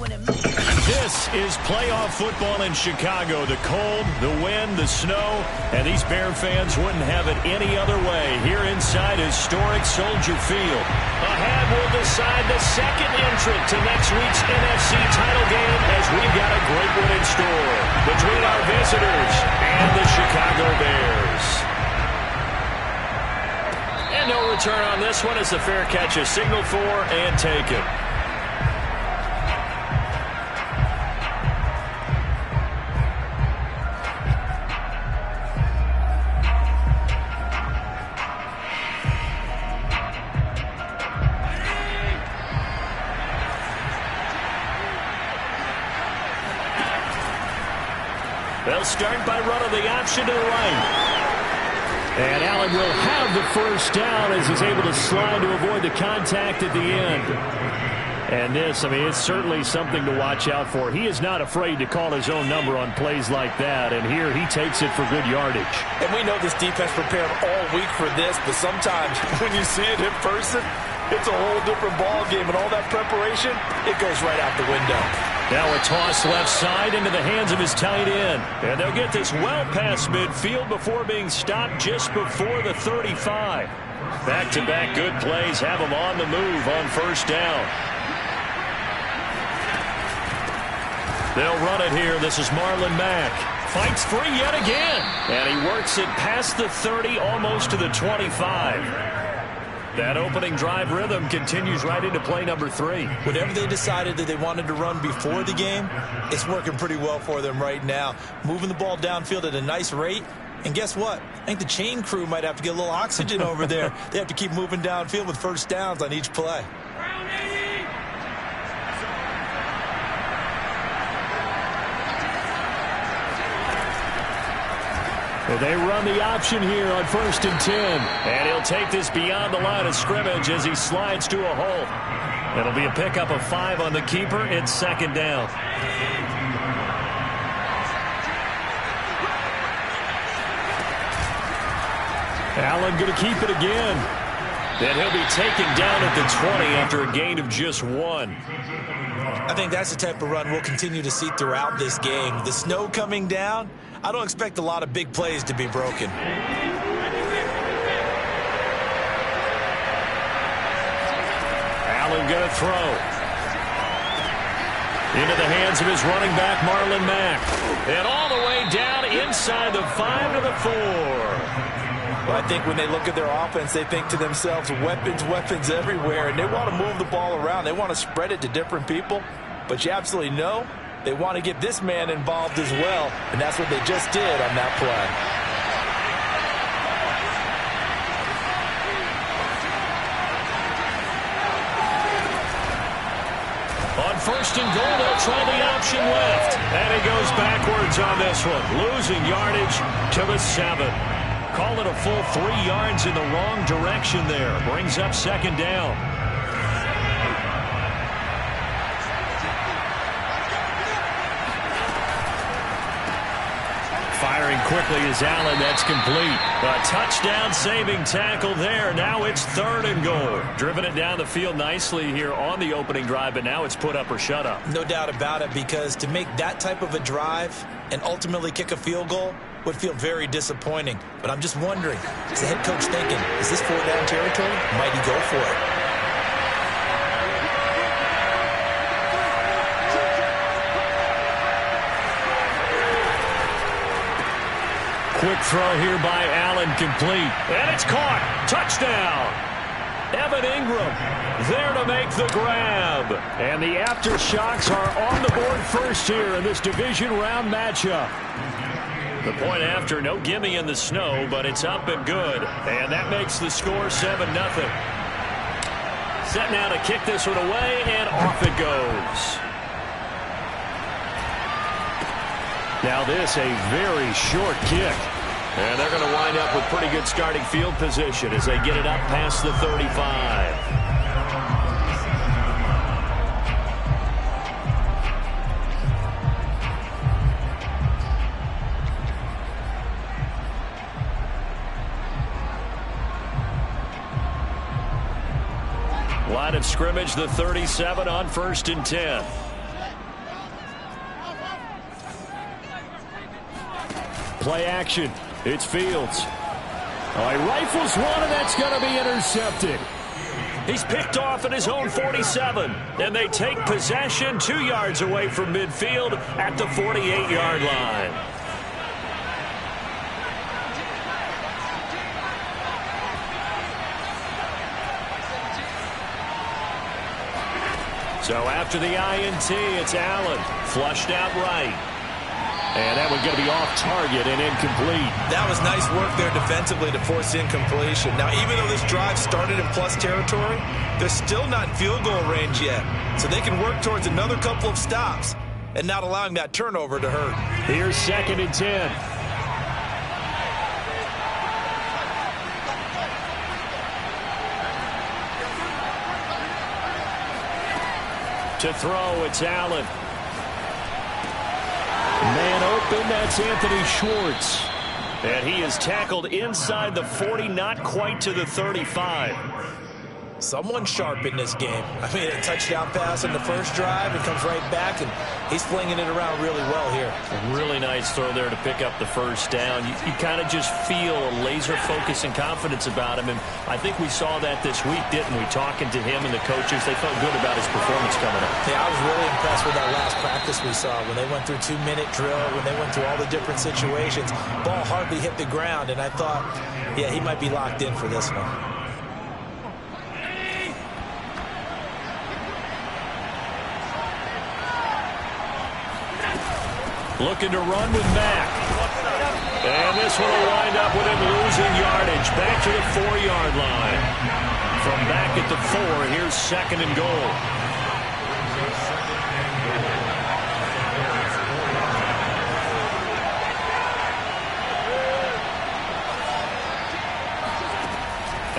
This is playoff football in Chicago. The cold, the wind, the snow, and these Bear fans wouldn't have it any other way here inside historic Soldier Field. Ahead will decide the second entrant to next week's NFC title game as we've got a great one in store between our visitors and the Chicago Bears. And no return on this one as the fair catch is signaled for and taken. They'll start by running the option to the right. And Allen will have the first down as he's able to slide to avoid the contact at the end. And this, I mean, it's certainly something to watch out for. He is not afraid to call his own number on plays like that. And here he takes it for good yardage. And we know this defense prepared all week for this, but sometimes when you see it in person, it's a whole different ball game. And all that preparation, it goes right out the window. Now a toss left side into the hands of his tight end. And they'll get this well past midfield before being stopped just before the 35. Back-to-back good plays have him on the move on first down. They'll run it here. This is Marlon Mack. Fights free yet again. And he works it past the 30, almost to the 25. That opening drive rhythm continues right into play number 3. Whatever they decided that they wanted to run before the game, it's working pretty well for them right now. Moving the ball downfield at a nice rate. And guess what? I think the chain crew might have to get a little oxygen over there. They have to keep moving downfield with first downs on each play. Well, they run the option here on 1st and 10. And he'll take this beyond the line of scrimmage as he slides to a hole. It'll be a pickup of 5 on the keeper. It's second down. Allen going to keep it again. Then he'll be taken down at the 20 after a gain of just 1. I think that's the type of run we'll continue to see throughout this game. The snow coming down, I don't expect a lot of big plays to be broken. Allen going to throw. Into the hands of his running back, Marlon Mack. And all the way down inside the 5 to the 4. Well, I think when they look at their offense, they think to themselves, weapons everywhere, and they want to move the ball around. They want to spread it to different people, but you absolutely know they want to get this man involved as well, and that's what they just did on that play. On 1st and goal, they'll try the option left, and he goes backwards on this one, losing yardage to the 7. Call it a full 3 yards in the wrong direction there. Brings up second down. Firing quickly is Allen. That's complete. A touchdown-saving tackle there. Now it's 3rd and goal. Driven it down the field nicely here on the opening drive, but now it's put up or shut up. No doubt about it, because to make that type of a drive and ultimately kick a field goal would feel very disappointing. But I'm just wondering, is the head coach thinking, is this 4-down territory? Might he go for it? Quick throw here by Allen, complete. And it's caught. Touchdown. Evan Ingram there to make the grab. And the aftershocks are on the board first here in this division round matchup. The point after, no gimme in the snow, but it's up and good. And that makes the score 7-0. Set now to kick this one away, and off it goes. Now this, a very short kick. And they're going to wind up with pretty good starting field position as they get it up past the 35. Line of scrimmage, the 37 on 1st and 10. play action. It's Fields. Oh, he rifles one, and that's going to be intercepted. He's picked off at his own 47, and they take possession 2 yards away from midfield at the 48-yard line. So after the INT, it's Allen. Flushed out right. And that one going to be off target and incomplete. That was nice work there defensively to force incompletion. Now, even though this drive started in plus territory, they're still not in field goal range yet. So they can work towards another couple of stops and not allowing that turnover to hurt. Here's 2nd and 10. To throw, it's Allen. Man open, that's Anthony Schwartz. And he is tackled inside the 40, not quite to the 35. Someone sharp in this game. I mean, a touchdown pass on the first drive. It comes right back, and he's flinging it around really well here. A really nice throw there to pick up the first down. You kind of just feel a laser focus and confidence about him, and I think we saw that this week, didn't we? Talking to him and the coaches, they felt good about his performance coming up. Yeah, I was really impressed with that last practice we saw when they went through 2-minute drill, when they went through all the different situations. Ball hardly hit the ground, and I thought, yeah, he might be locked in for this one. Looking to run with Mack. And this one will wind up with him losing yardage. Back to the 4-yard line. From back at the 4, here's 2nd and goal.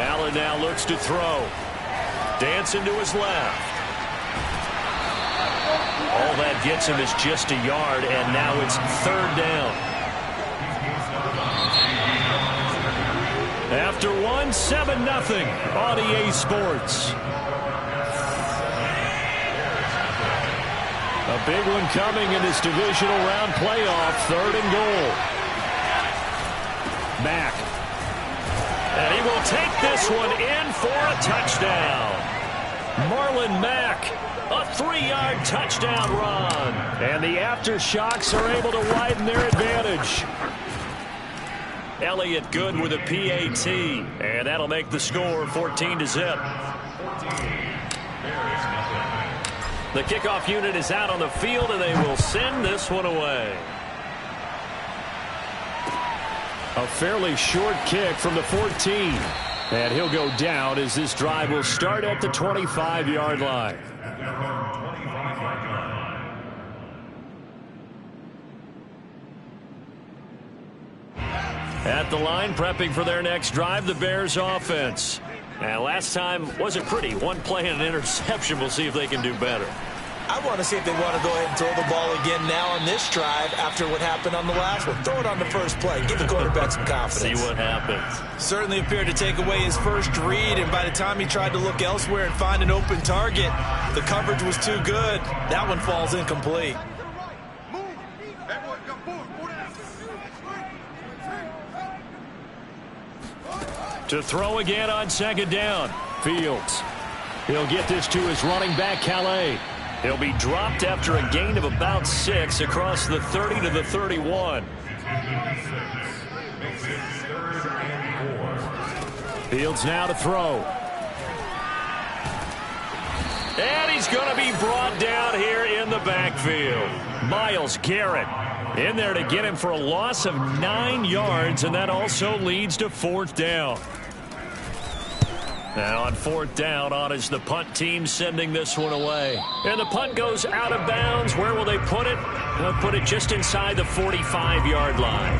Allen now looks to throw. Dancing to his left. All that gets him is just a yard, and now it's 3rd down. After 7-0 on EA Sports. A big one coming in this divisional round playoff, 3rd and goal. Mack. And he will take this one in for a touchdown. Marlon Mack. A 3-yard touchdown run. And the Aftershocks are able to widen their advantage. Elliott good with a PAT. And that'll make the score 14-0. The kickoff unit is out on the field, and they will send this one away. A fairly short kick from the 14. And he'll go down as this drive will start at the 25-yard line. At the line, prepping for their next drive, the Bears offense. And last time wasn't pretty. One play and an interception. We'll see if they can do better. I want to see if they want to go ahead and throw the ball again now on this drive after what happened on the last one. Throw it on the first play. Give the quarterback some confidence. See what happens. Certainly appeared to take away his first read, and by the time he tried to look elsewhere and find an open target, the coverage was too good. That one falls incomplete. To throw again on 2nd down. Fields. He'll get this to his running back, Calais. He'll be dropped after a gain of about 6 across the 30 to the 31. Fields now to throw. And he's going to be brought down here in the backfield. Myles Garrett in there to get him for a loss of 9 yards, and that also leads to 4th down. And on 4th down, on is the punt team sending this one away. And the punt goes out of bounds. Where will they put it? They'll put it just inside the 45-yard line.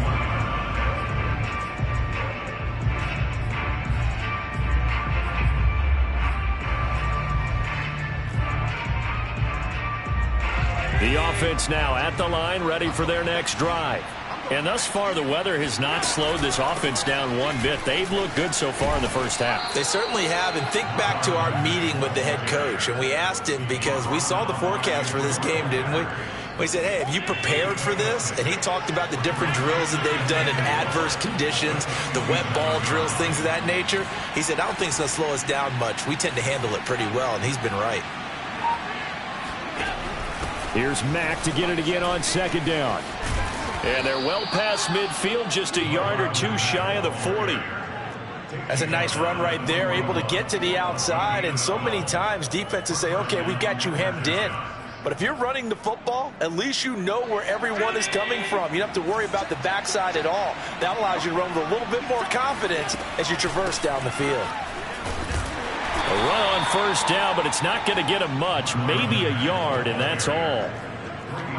The offense now at the line, ready for their next drive. And thus far, the weather has not slowed this offense down one bit. They've looked good so far in the first half. They certainly have. And think back to our meeting with the head coach. And we asked him, because we saw the forecast for this game, didn't we? Well, he said, hey, have you prepared for this? And he talked about the different drills that they've done in adverse conditions, the wet ball drills, things of that nature. He said, I don't think it's going to slow us down much. We tend to handle it pretty well, and he's been right. Here's Mack to get it again on second down. And they're well past midfield, just a yard or two shy of the 40. That's a nice run right there, able to get to the outside. And so many times defenses say, okay, we got you hemmed in. But if you're running the football, at least you know where everyone is coming from. You don't have to worry about the backside at all. That allows you to run with a little bit more confidence as you traverse down the field. A run on first down, but it's not going to get him much. Maybe a yard, and that's all.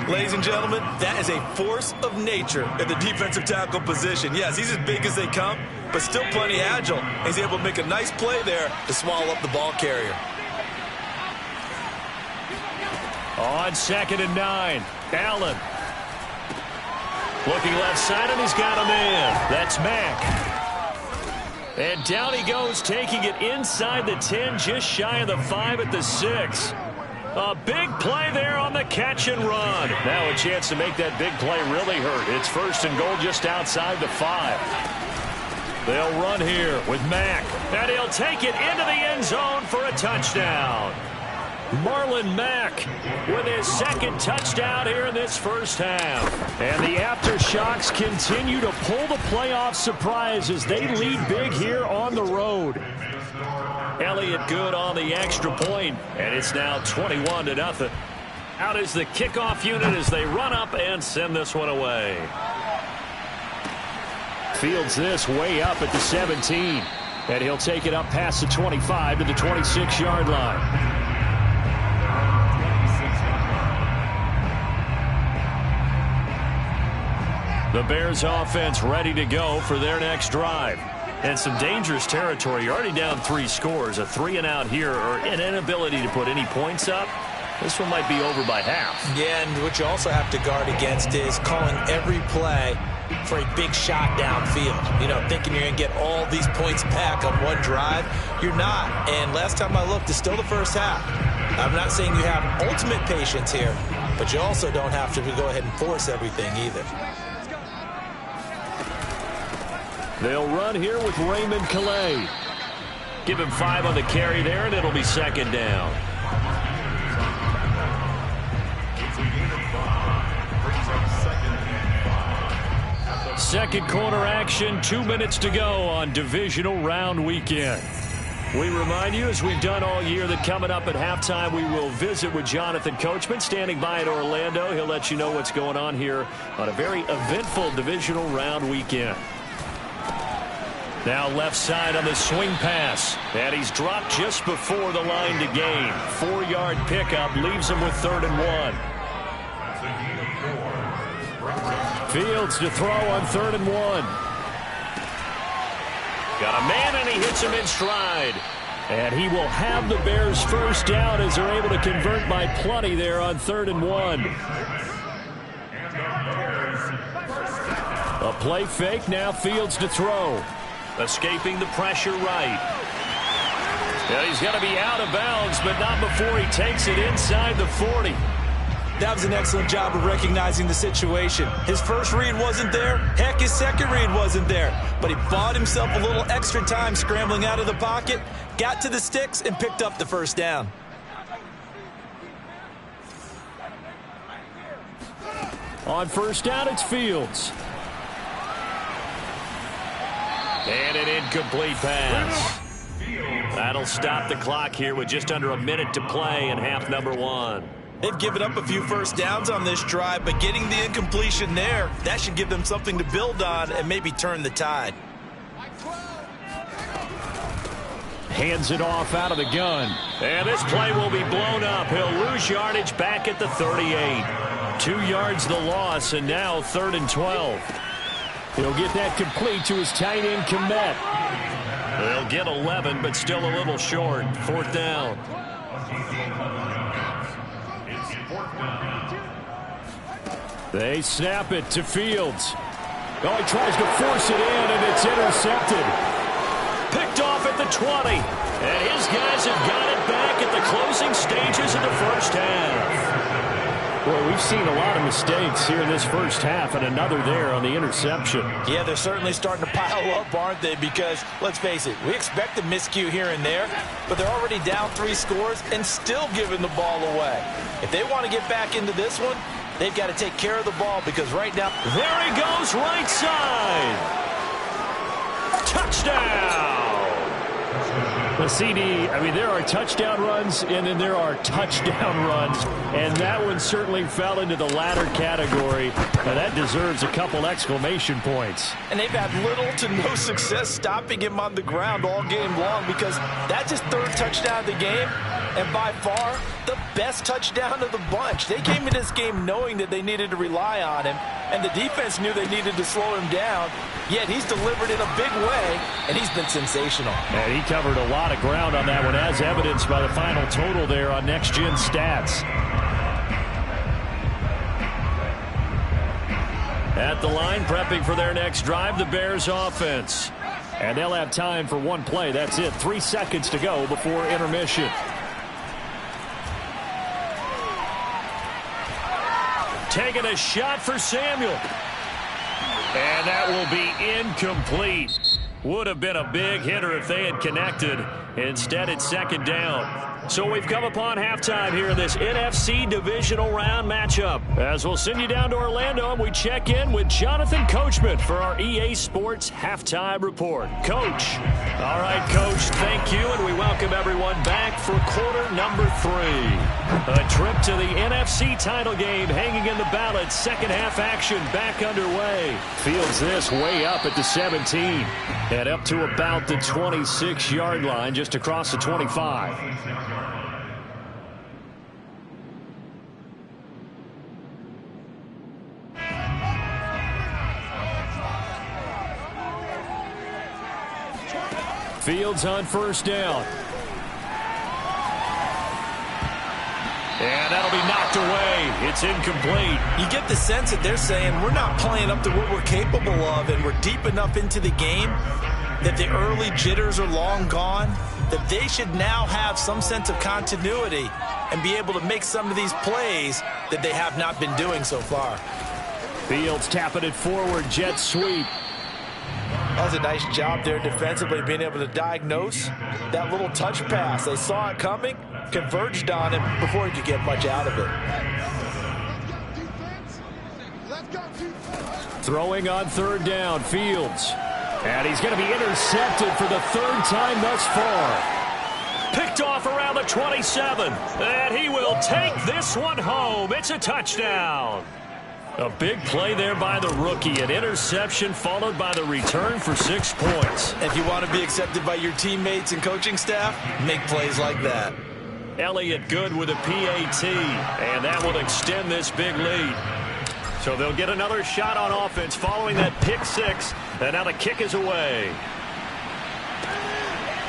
Ladies and gentlemen, that is a force of nature at the defensive tackle position. Yes, he's as big as they come, but still plenty agile. He's able to make a nice play there to swallow up the ball carrier. On 2nd and 9, Allen. Looking left side, and he's got a man. That's Mack. And down he goes, taking it inside the 10, just shy of the 5 at the 6. A big play there on the catch and run. Now a chance to make that big play really hurt. It's 1st and goal just outside the 5. They'll run here with Mack. And he'll take it into the end zone for a touchdown. Marlon Mack with his 2nd touchdown here in this first half. And the Aftershocks continue to pull the playoff surprise as they lead big here on the road. Elliott good on the extra point, and it's now 21-0. Out is the kickoff unit as they run up and send this one away. Fields this way up at the 17, and he'll take it up past the 25 to the 26-yard line. The Bears offense ready to go for their next drive. And some dangerous territory. You're already down 3 scores. A 3-and-out here, or an inability to put any points up. This one might be over by half. Yeah, and what you also have to guard against is calling every play for a big shot downfield. You know, thinking you're going to get all these points back on one drive. You're not. And last time I looked, it's still the first half. I'm not saying you have ultimate patience here, but you also don't have to go ahead and force everything either. They'll run here with Raymond Calais. Give him 5 on the carry there, and it'll be 2nd down. Second quarter action, 2 minutes to go on divisional round weekend. We remind you, as we've done all year, that coming up at halftime, we will visit with Jonathan Coachman, standing by in Orlando. He'll let you know what's going on here on a very eventful divisional round weekend. Now left side on the swing pass. And he's dropped just before the line to gain. 4-yard pickup leaves him with 3rd and 1. Fields to throw on 3rd and 1. Got a man, and he hits him in stride. And he will have the Bears first down as they're able to convert by plenty there on 3rd and 1. A play fake, now Fields to throw. Escaping the pressure right. Yeah, he's going to be out of bounds, but not before he takes it inside the 40. That was an excellent job of recognizing the situation. His first read wasn't there. Heck, his second read wasn't there. But he bought himself a little extra time scrambling out of the pocket, got to the sticks, and picked up the first down. On first down, it's Fields. And an incomplete pass. That'll stop the clock here with just under a minute to play in half number 1. They've given up a few first downs on this drive, but getting the incompletion there, that should give them something to build on and maybe turn the tide. Hands it off out of the gun. And this play will be blown up. He'll lose yardage back at the 38. 2 yards the loss, and now 3rd and 12. He'll get that complete to his tight end, Kmet. They'll get 11, but still a little short. 4th down. They snap it to Fields. Oh, he tries to force it in, and it's intercepted. Picked off at the 20. And his guys have got it back at the closing stages of the first half. Boy, we've seen a lot of mistakes here in this first half, and another there on the interception. Yeah, they're certainly starting to pile up, aren't they? Because, let's face it, we expect a miscue here and there, but they're already down 3 scores and still giving the ball away. If they want to get back into this one, they've got to take care of the ball, because right now... There he goes, right side. Touchdown! The CD, I mean, there are touchdown runs, and then there are touchdown runs, and that one certainly fell into the latter category. Now, that deserves a couple exclamation points. And they've had little to no success stopping him on the ground all game long, because that's his 3rd touchdown of the game, and by far the best touchdown of the bunch. They came into this game knowing that they needed to rely on him, and the defense knew they needed to slow him down, yet he's delivered in a big way, and he's been sensational. And he covered a lot of ground on that one, as evidenced by the final total there on Next Gen Stats. At the line, prepping for their next drive, the Bears offense. And they'll have time for one play. That's it. 3 seconds to go before intermission. Taking a shot for Samuel. And that will be incomplete. Would have been a big hitter if they had connected. Instead, it's 2nd down. So we've come upon halftime here in this NFC divisional round matchup. As we'll send you down to Orlando, and we check in with Jonathan Coachman for our EA Sports Halftime Report. Coach. All right, Coach, thank you, and we welcome everyone back for quarter number 3. A trip to the NFC title game hanging in the balance. Second half action back underway. Fields this way up at the 17. And up to about the 26-yard line, just across the 25. Fields on 1st down. And that'll be knocked away. It's incomplete. You get the sense that they're saying we're not playing up to what we're capable of, and we're deep enough into the game that the early jitters are long gone, that they should now have some sense of continuity and be able to make some of these plays that they have not been doing so far. Fields tapping it forward, jet sweep. That was a nice job there defensively, being able to diagnose that little touch pass. They saw it coming, converged on him before he could get much out of it. Throwing on 3rd down, Fields. And he's going to be intercepted for the 3rd time thus far. Picked off around the 27. And he will take this one home. It's a touchdown. A big play there by the rookie. An interception followed by the return for 6 points. If you want to be accepted by your teammates and coaching staff, make plays like that. Elliott good with a PAT. And that will extend this big lead. So they'll get another shot on offense following that pick 6. And now the kick is away.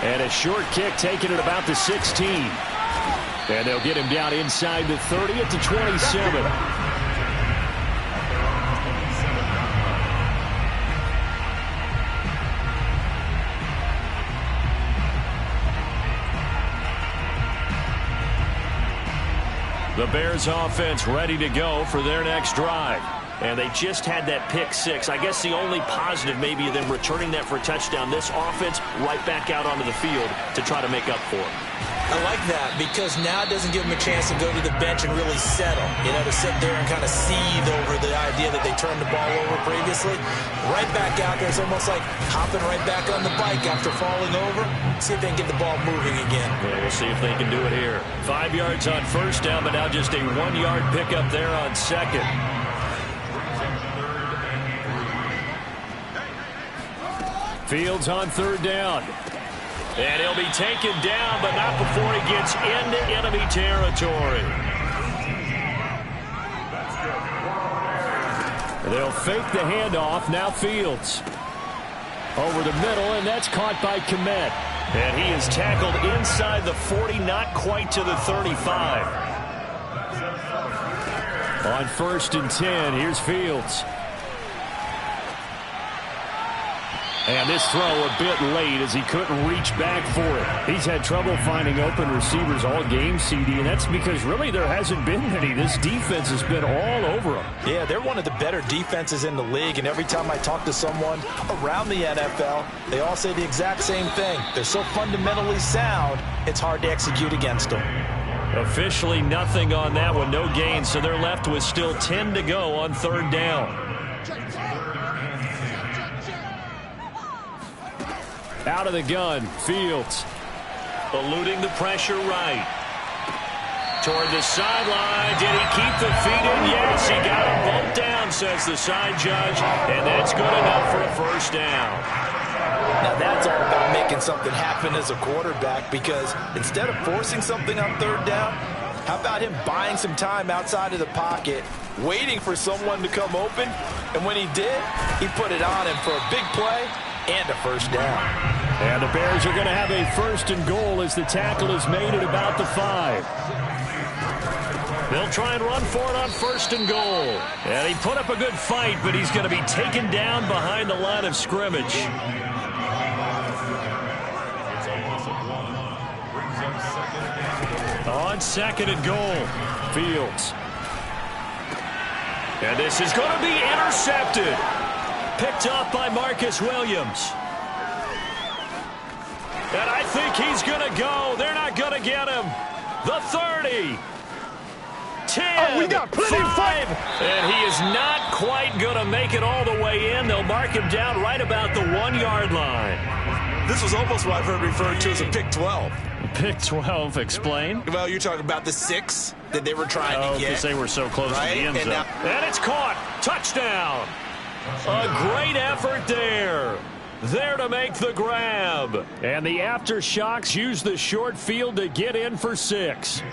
And a short kick taken at about the 16. And they'll get him down inside the 30 at the 27. The Bears offense ready to go for their next drive. And they just had that pick 6. I guess the only positive maybe them returning that for a touchdown. This offense right back out onto the field to try to make up for it. I like that, because now it doesn't give them a chance to go to the bench and really settle. You know, to sit there and kind of seethe over the idea that they turned the ball over previously. Right back out there, it's almost like hopping right back on the bike after falling over. See if they can get the ball moving again. Yeah, we'll see if they can do it here. 5 yards on 1st down, but now just a 1-yard pickup there on 2nd. Fields on 3rd down. And he'll be taken down, but not before he gets into enemy territory. They'll fake the handoff. Now Fields. Over the middle, and that's caught by Kmet. And he is tackled inside the 40, not quite to the 35. On 1st and 10, here's Fields. And this throw a bit late as he couldn't reach back for it. He's had trouble finding open receivers all game, CD, and that's because really there hasn't been many. This defense has been all over them. Yeah, they're one of the better defenses in the league, and every time I talk to someone around the NFL, they all say the exact same thing. They're so fundamentally sound, it's hard to execute against them. Officially nothing on that one, no gain, so they're left with still 10 to go on third down. Out of the gun, Fields. Eluding the pressure right. Toward the sideline. Did he keep the feet in? Yes, he got him bumped down, says the side judge. And that's good enough for a first down. Now that's all about making something happen as a quarterback, because instead of forcing something on third down, how about him buying some time outside of the pocket, waiting for someone to come open, and when he did, he put it on him for a big play and a first down. And the Bears are going to have a first and goal as the tackle is made at about the 5. They'll try and run for it on first and goal. And he put up a good fight, but he's going to be taken down behind the line of scrimmage. On second and goal, Fields. And this is going to be intercepted. Picked up by Marcus Williams. And I think he's going to go. They're not going to get him. The 30. 10. We got plenty of 5. And he is not quite going to make it all the way in. They'll mark him down right about the 1-yard line. This was almost what I've heard referred to as a pick 12. Pick 12, explain. Well, you're talking about the 6 that they were trying to get. Because they were so close to the end zone. And it's caught. Touchdown. A great effort there. There to make the grab. And the Aftershocks use the short field to get in for 6.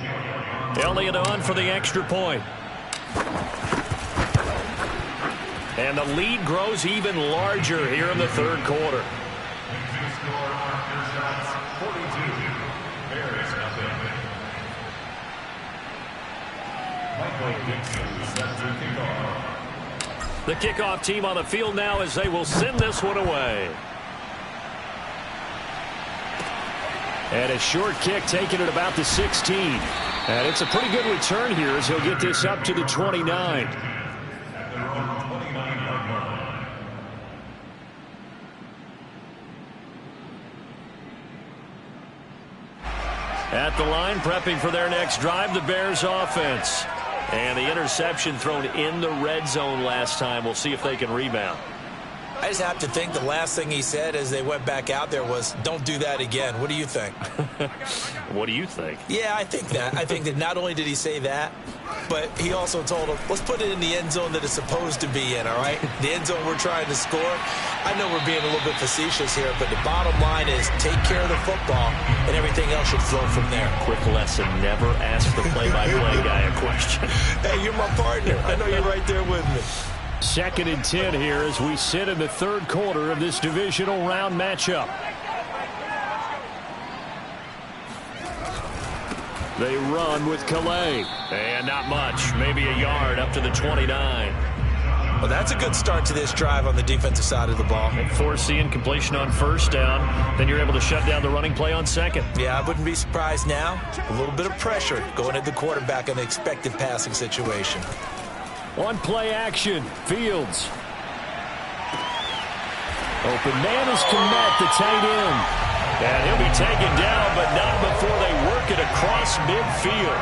Elliott on for the extra point. And the lead grows even larger here in the third quarter. The kickoff team on the field now as they will send this one away. And a short kick taken at about the 16. And it's a pretty good return here as he'll get this up to the 29. At the line, prepping for their next drive, the Bears offense. And the interception thrown in the red zone last time. We'll see if they can rebound. I just have to think the last thing he said as they went back out there was, don't do that again. What do you think? What do you think? Yeah, I think that. I think that not only did he say that, but he also told him, let's put it in the end zone that it's supposed to be in, all right? The end zone we're trying to score. I know we're being a little bit facetious here, but the bottom line is take care of the football, and everything else should flow from there. Quick lesson, never ask the play-by-play guy a question. Hey, you're my partner. I know you're right there with me. Second and 10 here as we sit in the third quarter of this divisional round matchup. They run with Calais. And not much. Maybe a yard up to the 29. Well, that's a good start to this drive on the defensive side of the ball. And forcing completion on first down. Then you're able to shut down the running play on second. Yeah, I wouldn't be surprised now. A little bit of pressure going at the quarterback in the expected passing situation. On play action, Fields. Open man is Kmet, the tight end. And he'll be taken down, but not before they work it across midfield.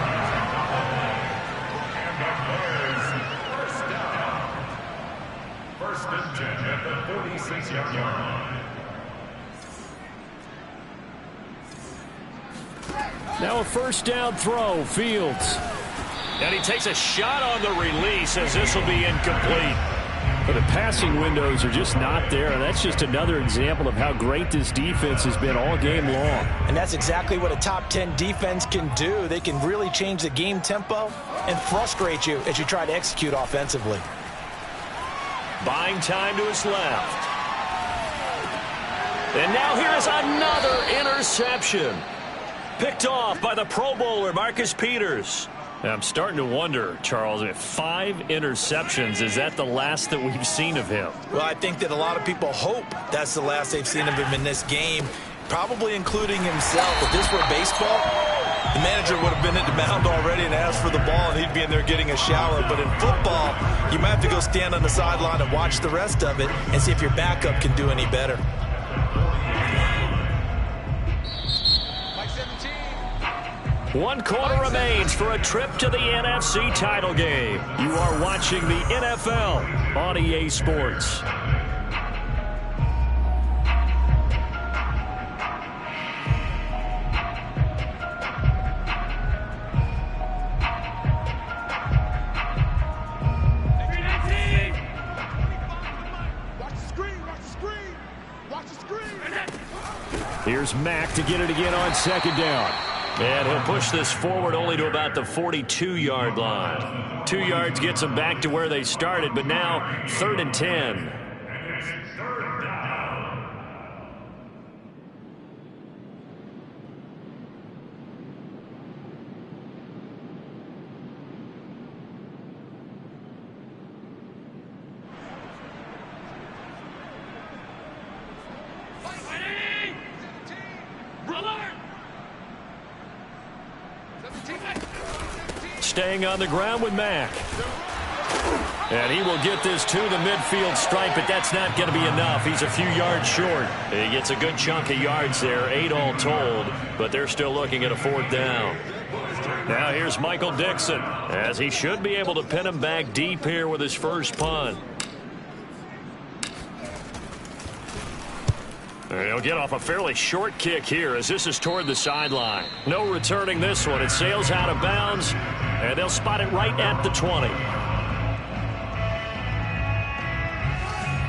First and 10 at the 46-yard line. Now a first down throw, Fields. And he takes a shot on the release as this will be incomplete. But the passing windows are just not there, and that's just another example of how great this defense has been all game long. And that's exactly what a top 10 defense can do. They can really change the game tempo and frustrate you as you try to execute offensively. Buying time to his left. And now here is another interception. Picked off by the Pro Bowler, Marcus Peters. I'm starting to wonder, Charles, if 5 interceptions, is that the last that we've seen of him? Well, I think that a lot of people hope that's the last they've seen of him in this game, probably including himself. If this were baseball, the manager would have been at the mound already and asked for the ball, and he'd be in there getting a shower. But in football, you might have to go stand on the sideline and watch the rest of it and see if your backup can do any better. One quarter remains for a trip to the NFC title game. You are watching the NFL on EA Sports. Here's Mack to get it again on second down. And he'll push this forward only to about the 42-yard line. 2 yards gets them back to where they started, but now 3rd and 10. Staying on the ground with Mack. And he will get this to the midfield stripe, but that's not going to be enough. He's a few yards short. He gets a good chunk of yards there, 8 all told, but they're still looking at a 4th down. Now here's Michael Dixon, as he should be able to pin him back deep here with his first punt. And he'll get off a fairly short kick here as this is toward the sideline. No returning this one. It sails out of bounds, and they'll spot it right at the 20.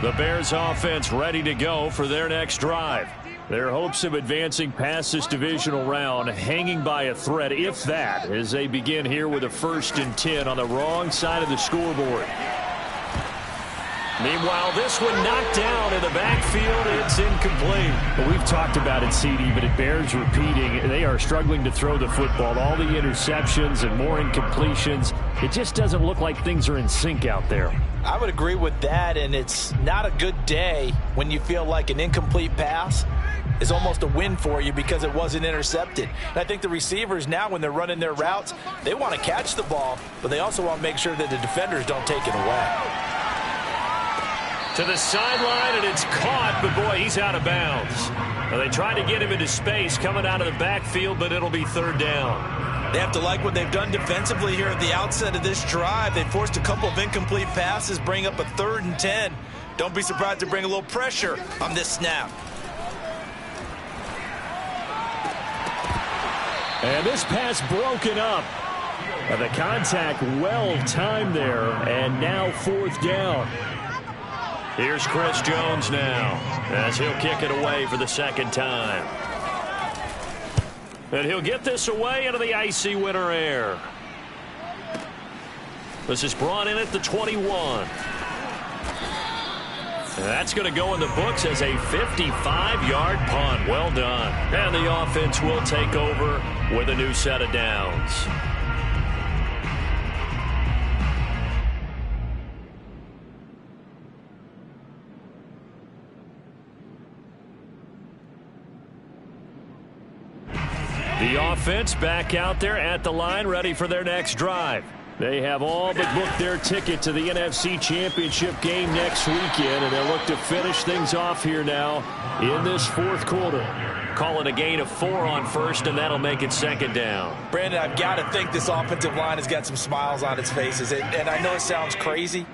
The Bears offense ready to go for their next drive. Their hopes of advancing past this divisional round hanging by a thread, if that, as they begin here with a 1st and 10 on the wrong side of the scoreboard. Meanwhile, this one knocked down in the backfield. It's incomplete. Well, we've talked about it, CD, but it bears repeating. They are struggling to throw the football. All the interceptions and more incompletions. It just doesn't look like things are in sync out there. I would agree with that, and it's not a good day when you feel like an incomplete pass is almost a win for you because it wasn't intercepted. And I think the receivers now, when they're running their routes, they want to catch the ball, but they also want to make sure that the defenders don't take it away. To the sideline, and it's caught, but boy, he's out of bounds. Well, they tried to get him into space coming out of the backfield, but it'll be 3rd down. They have to like what they've done defensively here at the outset of this drive. They forced a couple of incomplete passes, bring up a 3rd and 10. Don't be surprised to bring a little pressure on this snap. And this pass broken up. And the contact well timed there, and now 4th down. Here's Chris Jones now, as he'll kick it away for the 2nd time. And he'll get this away into the icy winter air. This is brought in at the 21. And that's going to go in the books as a 55-yard punt. Well done. And the offense will take over with a new set of downs. The offense back out there at the line, ready for their next drive. They have all but booked their ticket to the NFC Championship game next weekend, and they'll look to finish things off here now in this 4th quarter. Calling a gain of 4 on 1st, and that'll make it 2nd down. Brandon, I've got to think this offensive line has got some smiles on its faces, and I know it sounds crazy,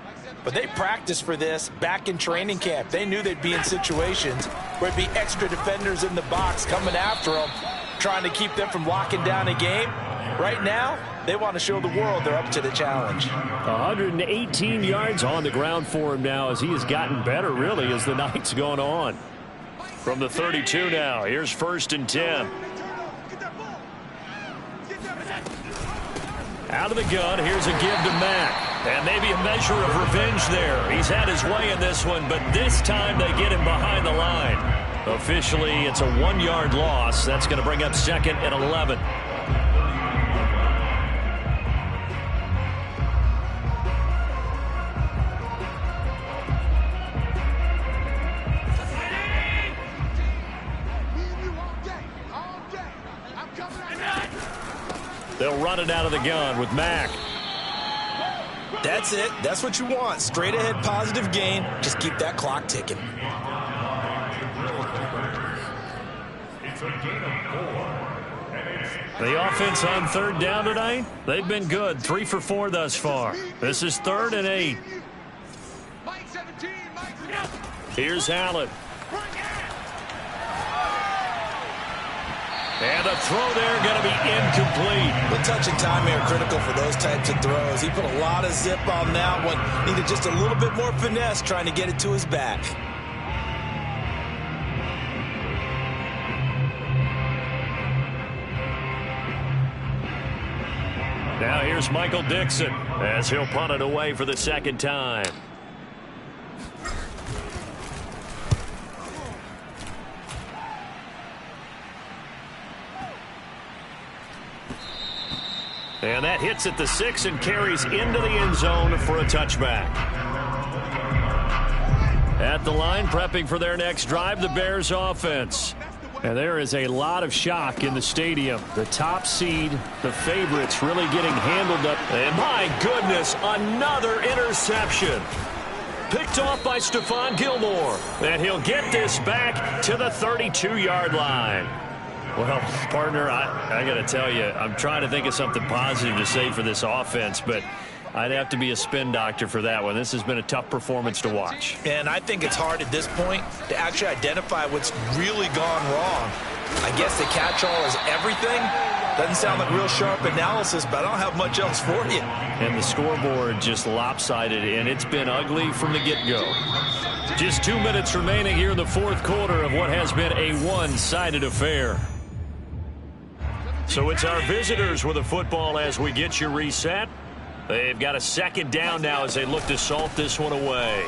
but they practiced for this back in training camp. They knew they'd be in situations where it'd be extra defenders in the box coming after them, trying to keep them from locking down a game. Right now, they want to show the world they're up to the challenge. 118 yards on the ground for him now as he has gotten better, really, as the night's gone on. From the 32 now, here's 1st and 10. Out of the gun, here's a give to Mack. And maybe a measure of revenge there. He's had his way in this one, but this time they get him behind the line. Officially, it's a 1-yard loss. That's going to bring up 2nd and 11. They'll run it out of the gun with Mack. That's it. That's what you want. Straight ahead positive gain. Just keep that clock ticking. It's a gain of 4. The offense on third down tonight, they've been good. 3 for 4 thus far. This is 3rd and 8. Here's Allen. And the throw there going to be incomplete. The touch and timing are critical for those types of throws. He put a lot of zip on that one. Needed just a little bit more finesse trying to get it to his back. Now here's Michael Dixon as he'll punt it away for the second time. And that hits at the 6 and carries into the end zone for a touchback. At the line, prepping for their next drive, the Bears offense. And there is a lot of shock in the stadium. The top seed, the favorites, really getting handled up. And my goodness, another interception. Picked off by Stephon Gilmore. And he'll get this back to the 32-yard line. Well, partner, I got to tell you, I'm trying to think of something positive to say for this offense, but I'd have to be a spin doctor for that one. This has been a tough performance to watch. And I think it's hard at this point to actually identify what's really gone wrong. I guess the catch-all is everything. Doesn't sound like real sharp analysis, but I don't have much else for you. And the scoreboard just lopsided, and it's been ugly from the get-go. Just 2 minutes remaining here in the fourth quarter of what has been a one-sided affair. So it's our visitors with a football as we get you reset. They've got a second down now as they look to salt this one away.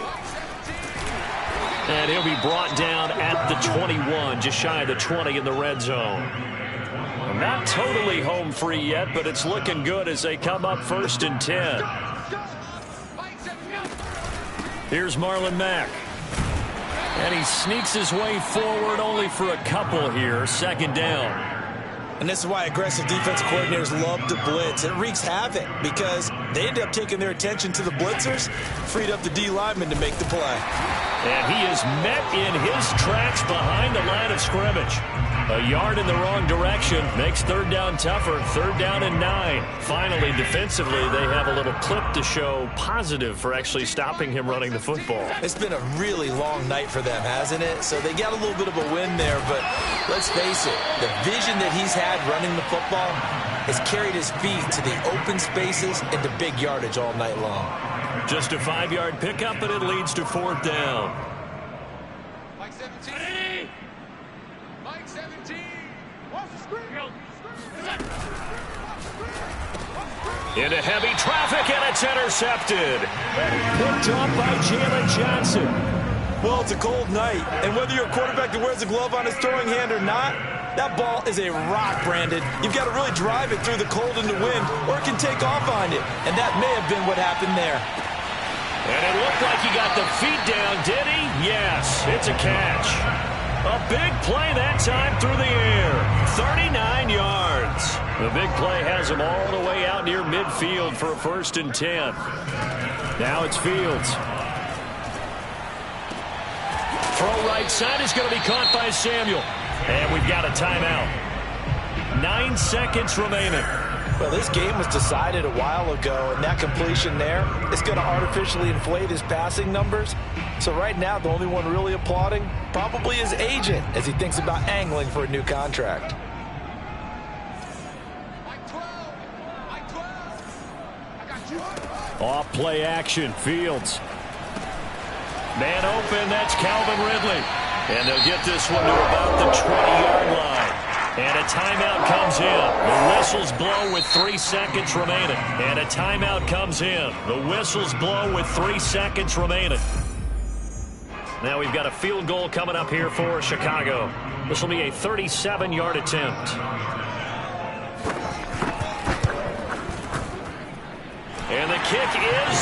And he'll be brought down at the 21, just shy of the 20 in the red zone. Not totally home free yet, but it's looking good as they come up 1st and 10. Here's Marlon Mack. And he sneaks his way forward only for a couple here. Second down. And this is why aggressive defensive coordinators love to blitz. It wreaks havoc because they end up taking their attention to the blitzers, freed up the D lineman to make the play. And he is met in his tracks behind the line of scrimmage. A yard in the wrong direction makes third down tougher. 3rd down and 9. Finally, defensively, they have a little clip to show positive for actually stopping him running the football. It's been a really long night for them, hasn't it? So they got a little bit of a win there, but let's face it, the vision that he's had running the football has carried his feet to the open spaces and to big yardage all night long. Just a 5-yard pickup, and it leads to 4th down. Mike 17. Mike 17. Into heavy traffic, and it's intercepted. Picked off by Jalen Johnson. Well, it's a cold night, and whether you're a quarterback that wears a glove on his throwing hand or not, that ball is a rock, Brandon. You've got to really drive it through the cold and the wind, or it can take off on you, and that may have been what happened there. And it looked like he got the feet down, did he? Yes, it's a catch. A big play that time through the air. 39 yards. The big play has him all the way out near midfield for a 1st and 10. Now it's Fields. Throw right side is going to be caught by Samuel. And we've got a timeout. 9 seconds remaining. Well, this game was decided a while ago, and that completion there is going to artificially inflate his passing numbers. So right now, the only one really applauding probably his agent as he thinks about angling for a new contract. Mike 12. Mike 12. I got you. Off play action, Fields. Man open, that's Calvin Ridley. And they'll get this one to about the 20-yard line. And a timeout comes in. The whistles blow with 3 seconds remaining. And a timeout comes in. The whistles blow with 3 seconds remaining. Now we've got a field goal coming up here for Chicago. This will be a 37-yard attempt. And the kick is